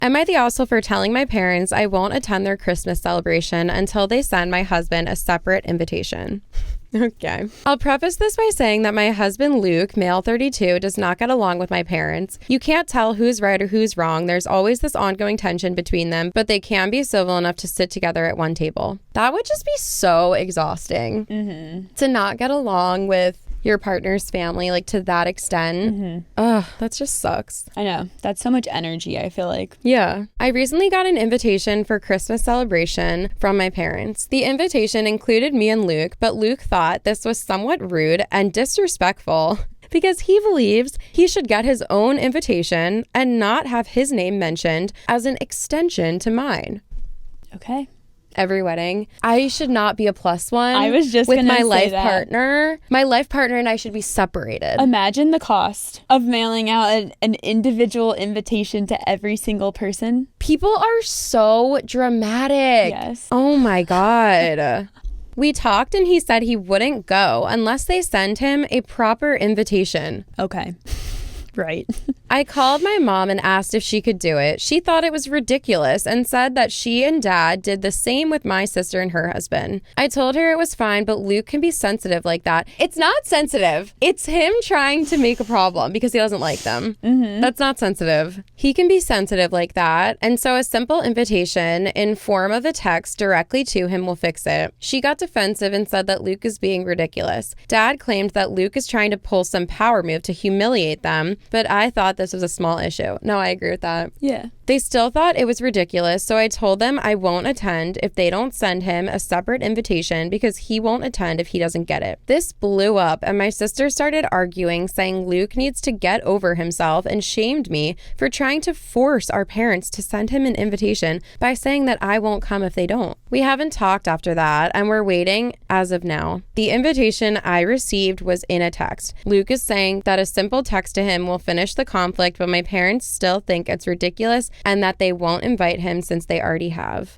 Am I the asshole for telling my parents I won't attend their Christmas celebration until they send my husband a separate invitation? Okay. I'll preface this by saying that my husband, Luke, male 32, does not get along with my parents. You can't tell who's right or who's wrong. There's always this ongoing tension between them, but they can be civil enough to sit together at one table. That would just be so exhausting to not get along with your partner's family, like, to that extent. Ugh, that just sucks. I know. That's so much energy, I feel like. Yeah. I recently got an invitation for Christmas celebration from my parents. The invitation included me and Luke, but Luke thought this was somewhat rude and disrespectful because he believes he should get his own invitation and not have his name mentioned as an extension to mine. Okay. Every wedding, I should not be a plus one. I was just with my say life that. partner. My life partner and I should be separated. Imagine the cost of mailing out an individual invitation to every single person. People are so dramatic. Yes. Oh my God. We talked and he said he wouldn't go unless they send him a proper invitation. Okay. Right. I called my mom and asked if she could do it. She thought it was ridiculous and said that she and dad did the same with my sister and her husband. I told her it was fine, but Luke can be sensitive like that. It's not sensitive. It's him trying to make a problem because he doesn't like them. That's not sensitive. He can be sensitive like that. And so a simple invitation in form of a text directly to him will fix it. She got defensive and said that Luke is being ridiculous. Dad claimed that Luke is trying to pull some power move to humiliate them, but I thought this was a small issue. No, I agree with that. Yeah. They still thought it was ridiculous, so I told them I won't attend if they don't send him a separate invitation because he won't attend if he doesn't get it. This blew up, and my sister started arguing, saying Luke needs to get over himself, and shamed me for trying to force our parents to send him an invitation by saying that I won't come if they don't. We haven't talked after that, and we're waiting as of now. The invitation I received was in a text. Luke is saying that a simple text to him will finish the conflict, but my parents still think it's ridiculous and that they won't invite him since they already have.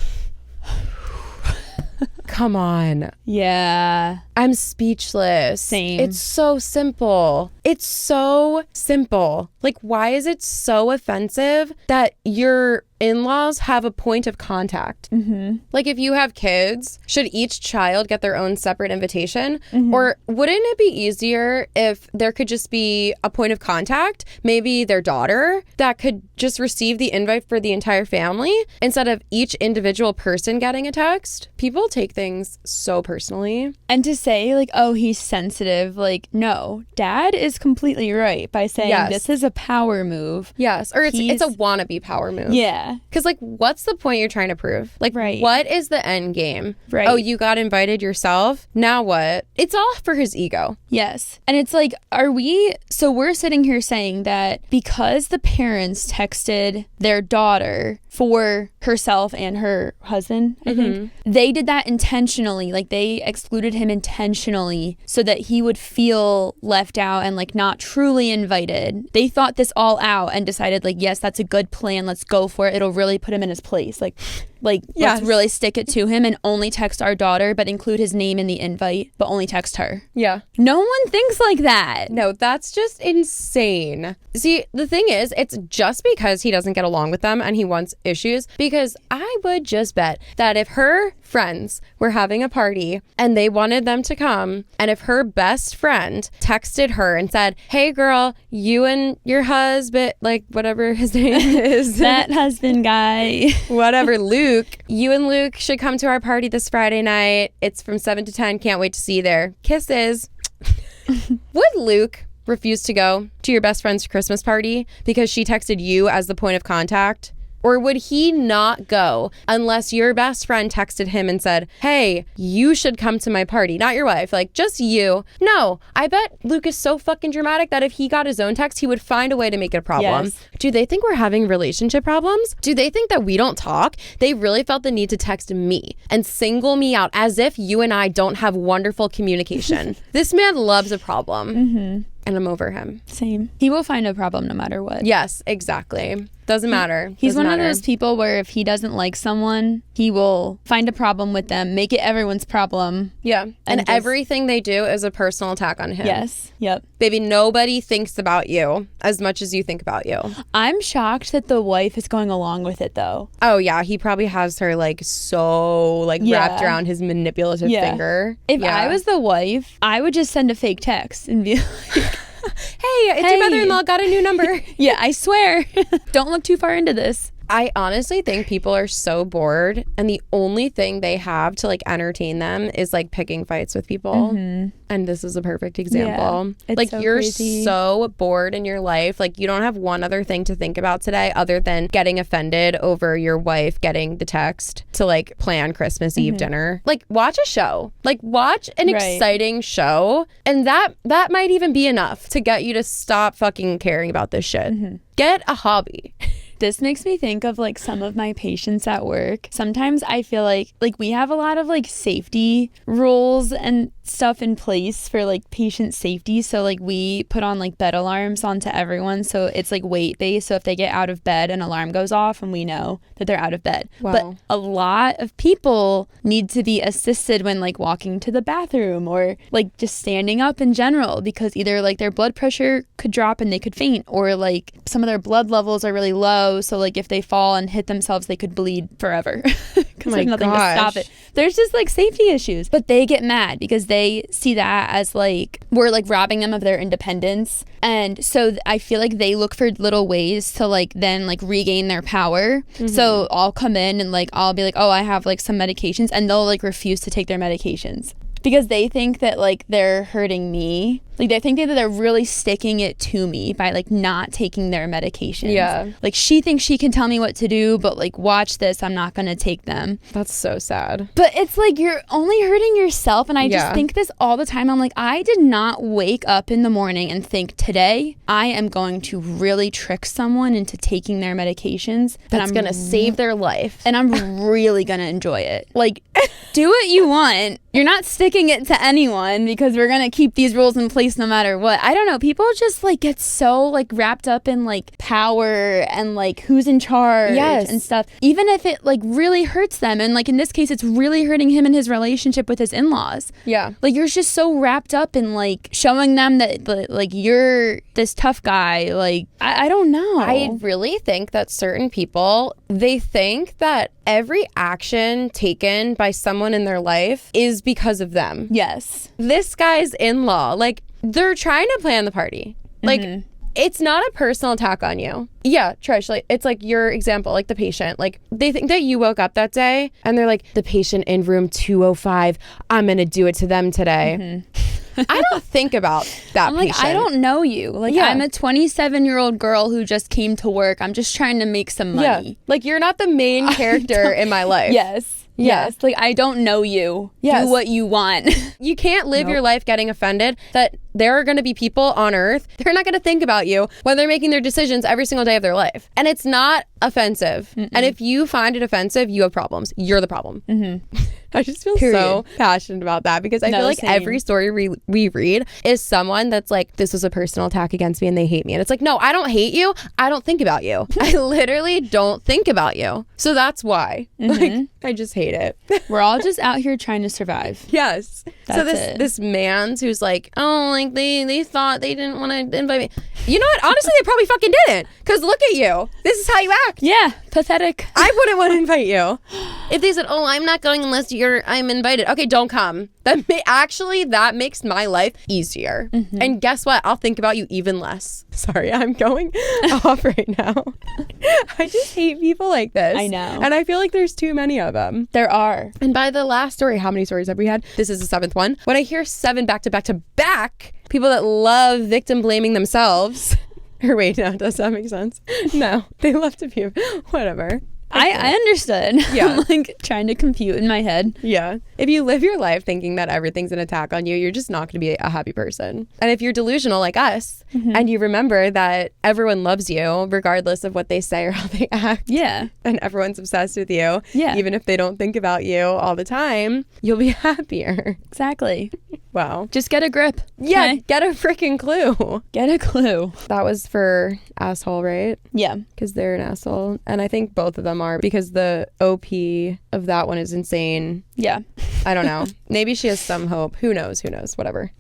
Come on. Yeah. I'm speechless. Same. It's so simple. It's so simple. Like, why is it so offensive that your in-laws have a point of contact? Like, if you have kids, should each child get their own separate invitation? Or wouldn't it be easier if there could just be a point of contact, maybe their daughter, that could just receive the invite for the entire family instead of each individual person getting a text? People take things so personally. And to say, like, oh, he's sensitive, like, no. Dad is completely right by saying this is a power move. Yes. Or it's a wannabe power move. Yeah. Because, like, what's the point you're trying to prove? Like, what is the end game? Right. Oh, you got invited yourself? Now what? It's all for his ego. Yes. And it's like, so we're sitting here saying that because the parents texted their daughter for herself and her husband, I think, they did that intentionally. Like, they excluded him intentionally so that he would feel left out and, like, not truly invited. They thought this all out and decided, like, yes, that's a good plan. Let's go for it. It'll really put him in his place. Let's really stick it to him and only text our daughter, but include his name in the invite, but only text her. Yeah. No one thinks like that. No, that's just insane. See, the thing is, it's just because he doesn't get along with them and he wants issues, because I would just bet that if her friends were having a party and they wanted them to come, and if her best friend texted her and said, hey girl, you and your husband, like whatever his name is. That husband guy. Whatever, Luke. You and Luke should come to our party this Friday night. It's from 7 to 10. Can't wait to see you there. Kisses. Would Luke refuse to go to your best friend's Christmas party because she texted you as the point of contact? Or would he not go unless your best friend texted him and said, hey, you should come to my party? Not your wife, like just you. No, I bet Luke is so fucking dramatic that if he got his own text, he would find a way to make it a problem. Yes. Do they think we're having relationship problems? Do they think that we don't talk? They really felt the need to text me and single me out as if you and I don't have wonderful communication. This man loves a problem. and I'm over him. Same. He will find a problem no matter what. Yes, exactly. Doesn't matter. He's Doesn't one matter. of those people where if he doesn't like someone, he will find a problem with them, make it everyone's problem. Yeah. And just- everything they do is a personal attack on him. Yes. Yep. Baby, nobody thinks about you as much as you think about you. I'm shocked that the wife is going along with it, though. Oh, yeah. He probably has her like so like wrapped Yeah. around his manipulative finger. If Yeah. I was the wife, I would just send a fake text and be like, Hey, it's your mother-in-law, got a new number. yeah, I swear. Don't look too far into this. I honestly think people are so bored, and the only thing they have to like entertain them is like picking fights with people. And this is a perfect example. it's Like so you're crazy. so bored in your life. Like you don't have one other thing to think about today other than getting offended over your wife getting the text to like plan Christmas Eve dinner. Like watch a show. Like watch an exciting show, and that might even be enough to get you to stop fucking caring about this shit. Get a hobby. This makes me think of like some of my patients at work. Sometimes I feel like we have a lot of like safety rules and stuff in place for like patient safety. So like we put on like bed alarms onto everyone. So it's like weight based. So if they get out of bed, an alarm goes off and we know that they're out of bed. Wow. But a lot of people need to be assisted when like walking to the bathroom or like just standing up in general, because either like their blood pressure could drop and they could faint, or like some of their blood levels are really low. So like if they fall and hit themselves, they could bleed forever because there's nothing to stop it. There's just like safety issues, but they get mad because they see that as like we're like robbing them of their independence. And so I feel like they look for little ways to like then like regain their power. So I'll come in and like I'll be like, oh, I have like some medications, and they'll like refuse to take their medications because they think that like they're hurting me. Like they think that they're really sticking it to me by like not taking their medications. Yeah. Like she thinks she can tell me what to do, but like watch this, I'm not going to take them. That's so sad. But it's like you're only hurting yourself. And I just Yeah. think this all the time. I'm like, I did not wake up in the morning and think today I am going to really trick someone into taking their medications. That's going to save their life. And I'm really going to enjoy it. Like, do what you want. You're not sticking it to anyone because we're going to keep these rules in place no matter what. I don't know. People just like get so like wrapped up in like power and like who's in charge and stuff. Even if it like really hurts them. And like in this case, it's really hurting him in his relationship with his in-laws. Yeah. Like you're just so wrapped up in like showing them that like you're this tough guy. Like, I don't know. I really think that certain people, they think that every action taken by someone in their life is because of them. Yes. This guy's in-law, like, they're trying to plan the party. Like, it's not a personal attack on you. Yeah, Trish, like, it's like your example, like the patient. Like, they think that you woke up that day and they're like, the patient in room 205, I'm going to do it to them today. I don't think about that I'm like, patient. I don't know you. Like, I'm a 27-year-old girl who just came to work. I'm just trying to make some money. Yeah. Like, you're not the main character in my life. Yes. Yeah. Yes. Like, I don't know you. Yes. Do what you want. You can't live your life getting offended that there are going to be people on earth, they're not going to think about you when they're making their decisions every single day of their life. And it's not offensive. And if you find it offensive, you have problems. You're the problem. I just feel so passionate about that because I feel like every story we read is someone that's like, this was a personal attack against me and they hate me. And it's like, no, I don't hate you. I don't think about you. I literally don't think about you. So that's why. Like, I just hate it. We're all just out here trying to survive. Yes. So That's it. this man who's like, oh, like they thought they didn't want to invite me. You know what? Honestly, they probably fucking didn't. Because look at you. This is how you act. Yeah. Pathetic. I wouldn't want to invite you. If they said, oh, I'm not going unless I'm invited. Okay, don't come. That makes my life easier. And guess what? I'll think about you even less. Sorry, I'm going off right now. I just hate people like this. I know. And I feel like there's too many of them. There are. And by the last story, how many stories have we had? This is the 7th one. When I hear 7 back to back to back, people that love victim blaming themselves. Or wait, no, does that make sense? No, they left a few. Whatever. I understood. Yeah. I'm like trying to compute in my head. Yeah. If you live your life thinking that everything's an attack on you, you're just not going to be a happy person. And if you're delusional like us, and you remember that everyone loves you regardless of what they say or how they act, Yeah. and everyone's obsessed with you, Yeah. even if they don't think about you all the time, you'll be happier. Exactly. Wow. Just get a grip. Yeah, okay? get a freaking clue. Get a clue. That was for asshole, right? Yeah. Because they're an asshole. And I think both of them are, because the OP of that one is insane. Yeah. I don't know. Maybe she has some hope. Who knows? Whatever.